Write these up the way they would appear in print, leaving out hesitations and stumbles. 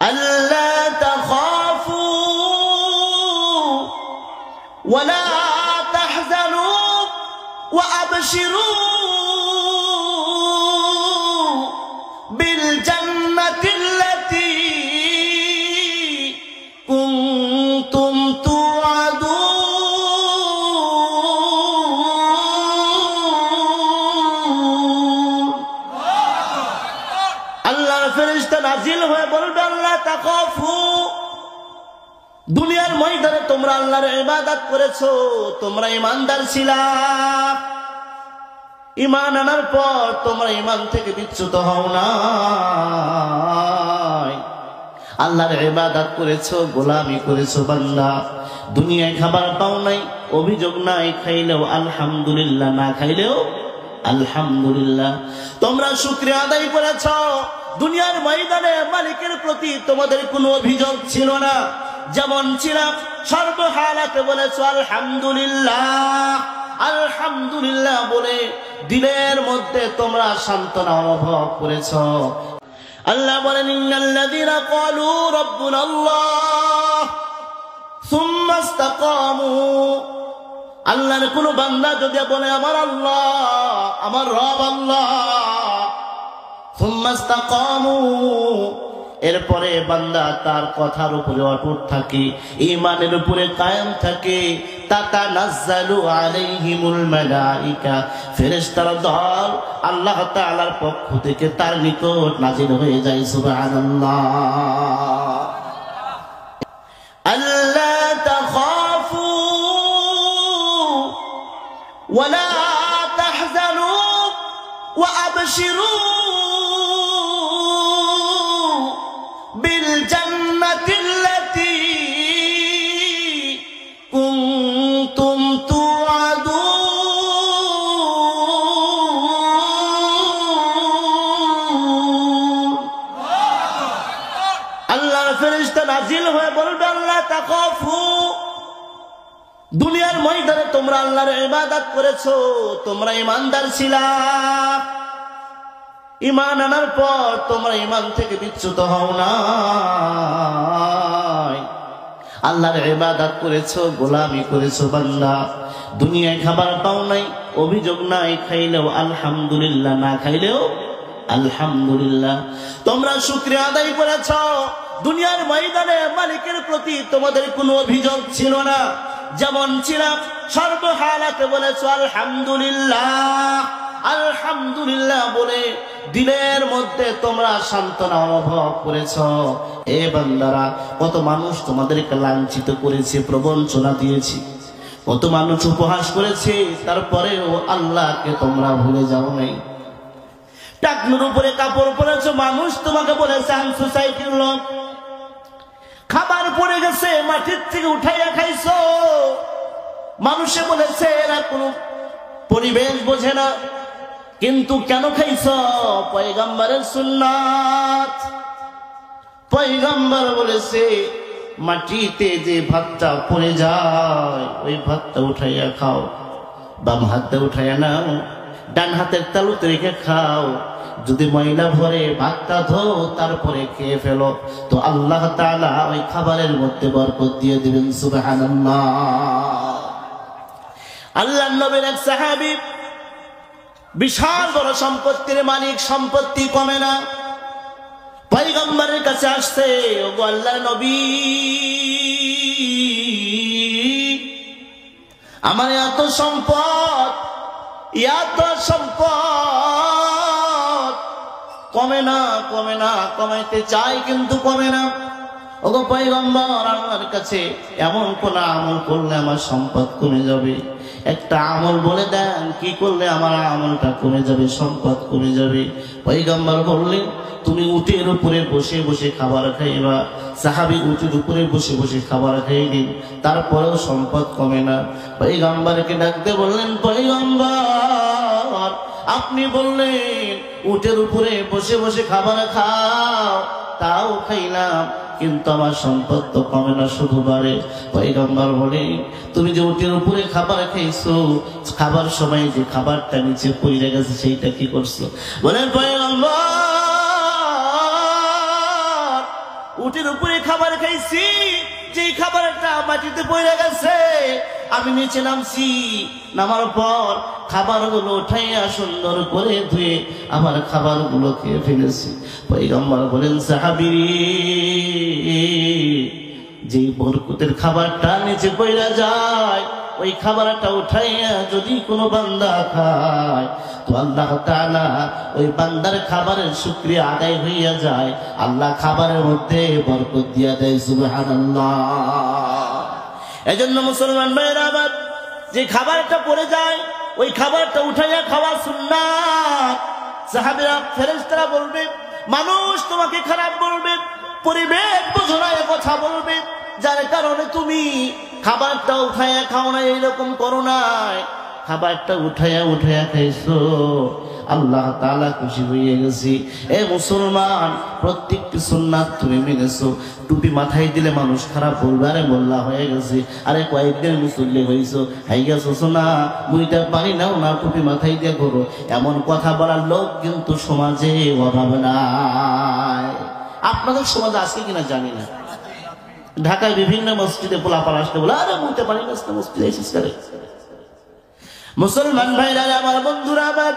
আল্লা তাখাফু ওয়ালা তাহজানু ওয়া আবশিরু বিল জান্নাতিল্লাতী কুনতুম তুআদুন। আল্লাহর ফেরেশতা নাজিল হয়ে বলবে আল্লাহ তাখাফু, দুনিয়ার ময়দানে তোমরা আল্লাহর ইবাদত করেছো, তোমরা ঈমানদার ছিলা, ঈমান আনার পর তোমরা ঈমান থেকে বিচ্যুত হও না, আল্লাহর ইবাদত করেছো, গোলামি করেছো বান্দা। দুনিয়ায় খাবার পাও নাই, অভিযোগ নাই, খাইলেও আলহামদুলিল্লাহ, না খাইলেও আলহামদুলিল্লাহ। তোমরা শুকরিয়া আদায় করেছো, দুনিয়ার ময়দানে মালিকের প্রতি তোমাদের কোনো অভিযোগ ছিল না, যেমন ছিলাম সর্বহালাতে বলেছো আলহামদুলিল্লাহ, আলহামদুলিল্লাহ বলে দিলের মধ্যে তোমরা সান্ত্বনা অনুভব করেছো। আল্লাহ বলেন ইন্নাল্লাযীনা ক্বালু রাব্বুনাল্লাহ সুম্মা ইসতাকামু, আল্লাহর কোন বান্দা যদি বলে আমার আল্লাহ, আমার রব আল্লাহ, সুম্মা ইসতাকামু, এরপরে বান্দা তার কথার উপরে অটুট থাকে, ঈমানের উপরে কায়েম থাকে, তাতানাজ্জালু আলাইহিমুল মালাইকা, ফেরেশতার দল আল্লাহ তাআলার পক্ষ থেকে তার নিকট নাজিল হয়ে যায়। সুবহানাল্লাহ। আল্লা তাখাফু ওয়ালা তাহজানু ওয়া আবশিরু বিল জান্নাতিল্লাতী কুনতুম তুআদুন। আল্লাহর ফেরেশতা নাজিল হয়ে বলবে আল্লাহ তাখাফু, দুনিয়ার ময়দানে তোমরা আল্লাহর ইবাদত করেছো, তোমরা ঈমানদার ছিলা, ঈমান আনার পর তোমরা ঈমান থেকে বিচ্যুত হও না, আল্লাহর ইবাদত করেছো, গোলামি করেছো বান্দা। দুনিয়ায় খাবার পাও নাই, অভিযোগ নাই, খাইলেও আলহামদুলিল্লাহ, না খাইলেও আলহামদুলিল্লাহ। তোমরা শুকরিয়া আদায় করেছো, দুনিয়ার ময়দানে মালিকের প্রতি তোমাদের কোনো অভিযোগ ছিল না, যেমন ছিলাম সর্বহালাতে বলেছো আলহামদুলিল্লাহ, আলহামদুলিল্লাহ বলে দিলের মধ্যে তোমরা সান্ত্বনা অনুভব করেছো। এ বান্দারা, কত মানুষ তোমাদেরকে লাঞ্ছিত করেছে, প্রবঞ্চনা দিয়েছে, কত মানুষ উপহাস করেছে, তারপরেও আল্লাহকে তোমরা ভুলে যাও নাই। টাকনুর উপরে কাপড় পরেছো, মানুষ তোমাকে বলেছে আনসোসাইটির লোক, খাবার পড়ে গেছে মাটির থেকে উঠাইয়া খাইছো, মানুষে বলেছে এরা কোনো পরিবেশ বোঝে না, কিন্তু কেন খাইছো? পয়গম্বরের সুন্নাত। পয়গম্বর বলেছে মাটিতে যে ভাতটা পড়ে যায় ওই ভাতটা উঠাইয়া খাও, বাম হাতে উঠাইয়া নাও, ডান হাতের তালুতে রেখে খাও, যদি ময়লা ভরে ভাতটা ধো তারপরে খেয়ে ফেলো, তো আল্লাহ তাআলা ওই খাবারের মধ্যে বরকত দিয়ে দিবেন। সুবহানাল্লাহ। আল্লাহর নবীর এক সাহাবী বিশাল বড় সম্পত্তির মালিক, সম্পত্তি কমে না, পয়গম্বরের কাছে আসছে, ওগো আল্লাহর নবী, আমার এত সম্পদ, এত সম্পদ কমে না, কমে না, কমাইতে চাই কিন্তু কমে না। ওগো পয়গম্বর, আল্লাহর কাছে এমন কোন আমল করলে আমার সম্পদ কমে যাবে? একটা আমল বলে দেন, কি করলে আমার আমলটা কমে যাবে, সম্পদ কমে যাবে? পয়গম্বর বললেন, তুমি উটের উপরে বসে বসে খাবার খাইবা। সাহাবী উটের উপরে বসে বসে খাবার খাইলেন, তারপরেও সম্পদ কমে না। পয়গম্বরকে ডাকতে বললেন, পয়গম্বর আপনি বললেন উটের উপরে বসে বসে খাবার খাও, তাও খাইলাম, কিন্তু আমার সম্পদ তো কমে না, শুধু বাড়ে। পয়গম্বর বলে, তুমি যে উটের উপরে খাবার খাইছো, খাবার সময় যে খাবারটা নিচে পড়ে গেছে সেইটা কি করছো? বলেন পয়গম্বর উটের উপরে খাবার খাইছি, যেই খাবারটা মাটিতে পড়ে গেছে, আমি নিচে নামছি, নামার পর খাবারগুলো উঠাইয়া সুন্দর করে ধুয়ে আমার খাবারগুলো খেয়ে ফেলেছি। পয়গম্বর বলেন, সাহাবী, যে বরকতের খাবারটা নিচে পড়ে যায়, ওই খাবারটা উঠাইয়া যদি কোনো বান্দা খায়, তো আল্লাহ তাআলা ওই বান্দার খাবারের শুকরিয়া আদায় হইয়া যায়, আল্লাহ খাবারের মধ্যে বরকত দিয়া দেয়। সুবহানাল্লাহ। এজন্য মুসলমান ভাইরা আমার, যে খাবারটা পড়ে যায় ওই খাবারটা উঠাইয়া খাওয়া সুন্নাত। সাহাবীরা, ফেরেশতারা বলবে, মানুষ তোমাকে খারাপ বলবে, পরিবেশ বোঝায় কথা বলবে, যার কারণে তুমি খাবারটা উঠাইয়া খাও না, এইরকম করো নাই, খাবারটা উঠাইয়া খাইছো, আল্লাহ তাআলা খুশি হয়ে গেছি। এ মুসলমান, প্রত্যেকটি সুন্নাত তুমি মেনেছো। টুপি মাথায় দিলে মানুষ খারাপ বলবে, আরে মোল্লা হয়ে গেছে, আরে কয়েকদিন মুসল্লি হয়েছো, হাইয়া শোষো না, মুইটা পারি নাও না, টুপি মাথায় দিয়ে করো, এমন কথা বলার লোক কিন্তু সমাজে অভাব নাই। আপনাদের সমাজে আছে কিনা জানি না। ঢাকায় বিভিন্ন মসজিদে পোলাপাল আসতে বলে, আরে মুইটা পারি না, মসজিদে এসেছিস করে। মুসলমান ভাইরা আমার, বন্ধুরা আমার,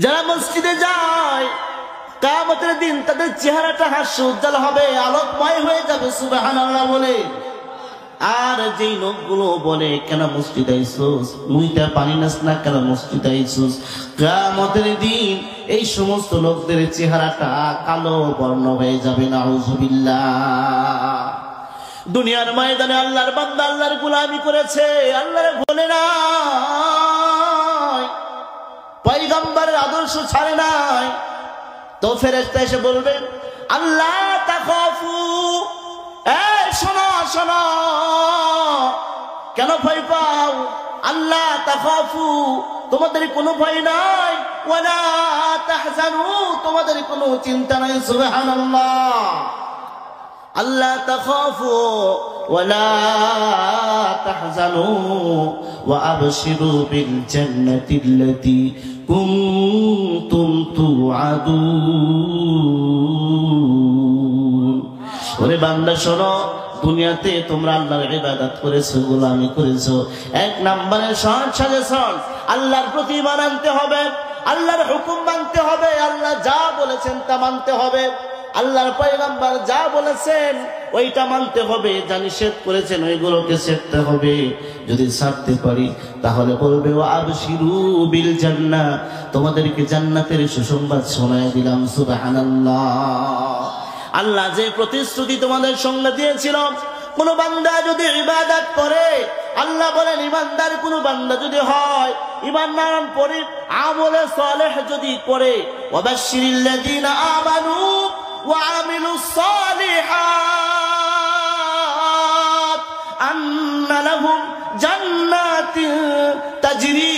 যারা মসজিদে যায়, কিয়ামতের দিন তাদের চেহারাটা হাস্য উজ্জ্বল হবে, আলোকময় হয়ে যাবে, সুবহানাল্লাহ বলে। আর যেই লোকগুলো বলে, কেন মসজিদে আইছস, মুইটা পানি নাস না, কেন মসজিদে আইছস, কিয়ামতের দিন এই সমস্ত লোকদের চেহারাটা কালো বর্ণ হয়ে যাবে, নাউযুবিল্লাহ। দুনিয়ার ময়দানে আল্লাহর বান্দা আল্লাহর গোলামি করেছে, আল্লাহর বলে নাই, পয়গম্বরের আদর্শ ছাড়ে নাই, তো ফেরেশতা এসে বলবেন, আল্লাহ তাখাফু, এই শোনো শোনো, কেন ভয় পাও, আল্লাহ তাখাফু, তোমাদের কোনো ভয় নাই, ওয়ালা তাহজানু, তোমাদের কোনো চিন্তা নাই। সুবহানাল্লাহ। আল্লাহ তাখাফু ওয়ালা তাহজানু ওয়া আবশিরু বিল জান্নাতিল্লাতী কুনতুম তুআদুন। ওরে বান্দা শোনো, দুনিয়াতে তোমরা আল্লাহর ইবাদত করেছো, গোলামি করেছো, এক নম্বরের সাজেশন, আল্লাহর প্রতি ঈমান আনতে হবে, আল্লাহর হুকুম মানতে হবে, আল্লাহ যা বলেছেন তা মানতে হবে, আল্লাহর পয়গম্বর যা বলেছেন ওইটা মানতে হবে, যা নিষেধ করেছেন ওইগুলোকে ছাড়তে হবে। যদি ছাড়তে পারি তাহলে বলবে, ওয়া আবশিরু বিল জান্নাহ, তোমাদেরকে জান্নাতের সুসংবাদ শোনায় দিলাম। সুবহানাল্লাহ। আল্লাহ যে প্রতিশ্রুতি তোমাদের সঙ্গে দিয়েছিল, কোন বান্দা যদি ইবাদত করে, আল্লাহ বলেন ইমানদার কোন বান্দা যদি হয়, ঈমান পরে আমলে সালেহ যদি করে, ওয়াবাশশিরিল্লাযীনা আমানু ওয়া আমিলুস সালিহাত আন্না লাহুম জান্নাতিন তাজরি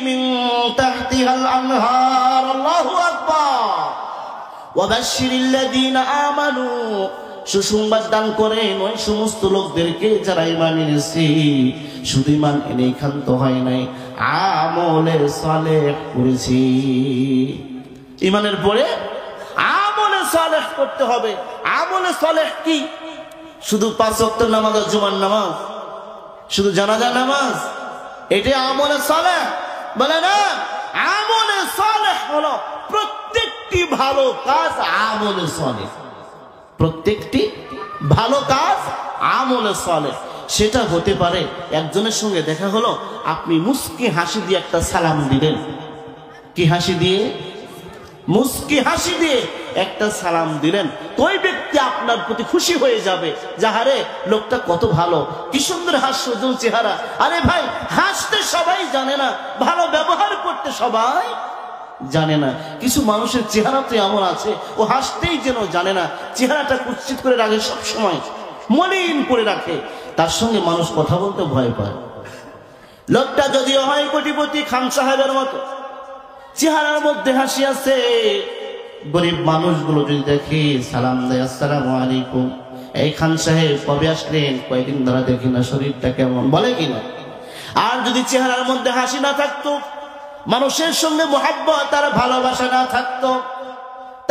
মিন তাহতিহাল আনহার। আল্লাহু আকবার। ওয়াবাশশিরিল্লাযীনা আমানু, সুসংবাদ দান করেন ওই সমস্ত লোকদেরকে যারা ঈমান এনেছে, শুধু ঈমান এনেই ক্ষান্ত হয় নাই, আমলে সালেহ করেছি। ঈমানের পরে আমলে সালেহ করতে হবে। আমলে সালেহ কি? শুধু 5 ওয়াক্ত নামাজ আর জুমার নামাজ, শুধু জানাজা নামাজ, এটাই আমলে সালেহ বলে না। আমলে সালেহ হলো প্রত্যেকটি ভালো কাজ আমলে সালেহ, প্রত্যেকটি ভালো কাজ আমলে সালেহ। সেটা হতে পারে একজনের সঙ্গে দেখা হলো, আপনি মুস্কি হাসি দিয়ে একটা সালাম দিলেন। কি হাসি দিয়ে? মুস্কি হাসি দিয়ে একটা সালাম দিলেন। ওই ব্যক্তি আপনার প্রতি খুশি হয়ে যাবে, যাহারে লোকটা কত ভালো, কি সুন্দর হাস্যোজ্জ্বল চেহারা। আরে ভাই, হাসতে সবাই জানে না, ভালো ব্যবহার করতে সবাই জানে না। কিছু মানুষের চেহারা তো এমন আছে, ও হাসতেই যেন জানে না, চেহারাটা কুৎসিত করে রাখে, সব সময় মলিন করে রাখে, তার সঙ্গে মানুষ কথা বলতে ভয় পায়। লোকটা যদিও হয় কোটিপতি, খান সাহেবের মতো, চেহারার মধ্যে হাসি আছে, গরিব মানুষগুলো যদি দেখে সালাম দেয়, আসসালামু আলাইকুম, এই খান সাহেব কবে আসলেন, কয়েকদিন ধরে দেখি না, শরীরটা কেমন, বলে কিনা। আর যদি চেহারার মধ্যে হাসি না থাকতো, মানুষের সঙ্গে মোহাব্বত আর ভালোবাসা না থাকতো,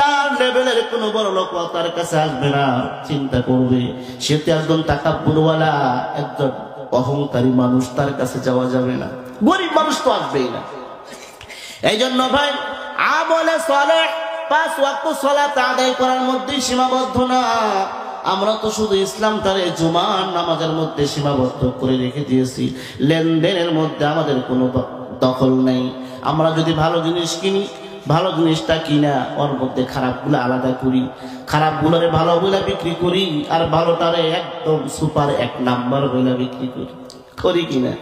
তার লেভেলের কোনো বড় লোক তার কাছে আসবে না। চিন্তা করবে সে তো একজন তাকাব্বুরওয়ালা, একজন অহংকারী মানুষ, তার কাছে যাওয়া যাবে না। গরিব মানুষ তো আসবেই না। এই জন্য ভাই আমলে সালেহ 5 ওয়াক্ত সালাত আদায় করার মধ্যে সীমাবদ্ধ না। আমরা তো শুধু ইসলাম তারে জুমার নামাজের মধ্যে সীমাবদ্ধ করে রেখে দিয়েছি। লেনদেনের মধ্যে আমাদের কোনো দখল নেই। আমরা যদি ভালো জিনিস কিনি, ভালো জিনিসটা কিনা ওর মধ্যে খারাপগুলো আলাদা করি, খারাপগুলোরে ভালো বলে বিক্রি করি, আর ভালোটারে একদম সুপার 1 নাম্বার বলে বিক্রি করি, করি কিনা?